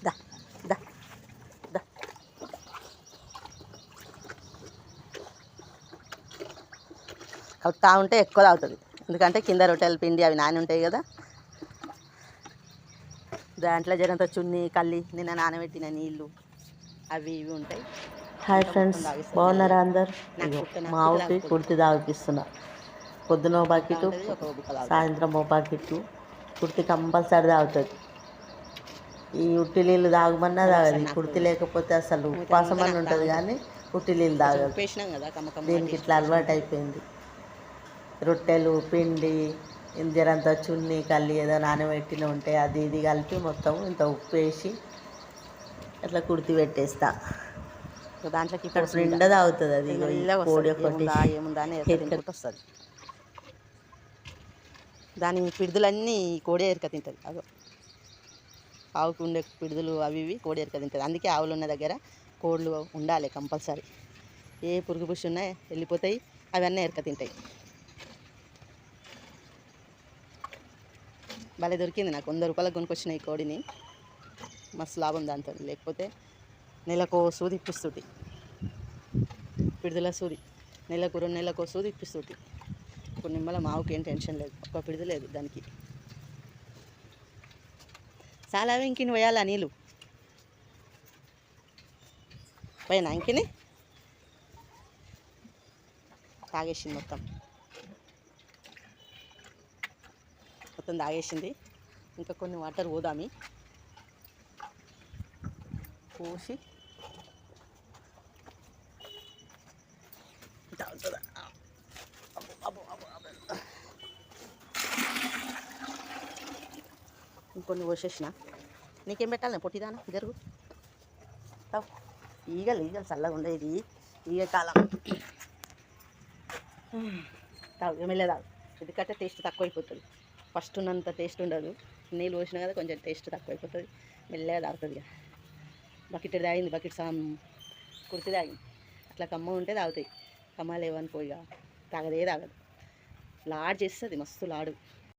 దా దా దా కలుపుతా ఉంటే ఎక్కువ తాగుతుంది, ఎందుకంటే కింద రొట్టెల పిండి అవి నాని ఉంటాయి కదా. దాంట్లో జరంత చున్ని కల్లి నిన్న నానబెట్టిన నీళ్ళు అవి ఇవి ఉంటాయి. హాయ్ ఫ్రెండ్స్, బాగున్నారా అందరు? ఇగో మా ఆవుకి కుర్తి తాగిపిస్తున్నా. పొద్దున ఓ బకెట్, సాయంత్రం ఓ బకెట్ కుర్తి కంపల్సరీ తాగుతుంది. ఈ ఉట్టి నీళ్ళు తాగమన్నా తాగదు. కుర్తి లేకపోతే అసలు ఉపవాసం అని ఉంటుంది కానీ ఉట్టి నీళ్ళు తాగదు. దీనికి ఇట్లా అలవాటు అయిపోయింది. రొట్టెలు పిండి జరంతా చున్ని కల్లి ఏదో నానబెట్టిన ఉంటే అది ఇది కలిపి మొత్తం ఇంత ఉప్పు వేసి అట్లా కుర్తి పెట్టేస్తా. దాంట్లోకి నిండా తాగుతుంది. అది కోడి ఒకటి ఏముందా అని తింటుంటే వస్తుంది. దాని పిడుదలన్నీ కోడి ఎరక తింటుంది. అదో ఆవుకు ఉండే పిడుదలు అవి ఇవి కోడి ఎరక తింటుంది. అందుకే ఆవులు ఉన్న దగ్గర కోళ్ళు ఉండాలి కంపల్సరీ. ఏ పురుగు పుషి ఉన్నా వెళ్ళిపోతాయి, అవన్నీ ఎరక తింటాయి. భలే దొరికింది నాకు, 100 రూపాయలకు కొనుక్కొచ్చిన ఈ కోడిని. మస్తు లాభం దాంతో. లేకపోతే నెలకు సూది ఇప్పిస్తుంది, పిడుదల సూది నెలకు 2 నెలలకు సూది ఇప్పిస్తుంది. ఇప్పుడు నిమ్మల మావుకి ఏం టెన్షన్ లేదు, ఒక్క పిడుదు లేదు దానికి. చాలా ఇంకిని పోయాలా నీళ్ళు పోయినా ఇంకిని తాగేసింది మొత్తం తాగేసింది. ఇంకా కొన్ని వాటర్ పోదామి పోసి తాగుతుందా. ఇంకొన్ని పోసేసిన. నీకేం పెట్టాలి పొట్టిదానా? జరుగు తావు. ఈగలు చల్లగా ఉండేది ఈగ కాలం. తాగు ఎమ్మెల్యే తాగు, ఎందుకంటే టేస్ట్ తక్కువ అయిపోతుంది. ఫస్ట్ ఉన్నంత టేస్ట్ ఉండదు. నీళ్ళు పోసినా కదా కొంచెం టేస్ట్ తక్కువ అయిపోతుంది. మెల్లగా తాగుతుంది. ఇక బకెట్ తాగింది, బకెట్ కుర్తి తాగింది. అట్లా కమ్మ ఉంటే తాగుతాయి. కమ్మ లేవనుకో ఇక తాగదు. లాడ్ చేస్తుంది, మస్తు లాడు.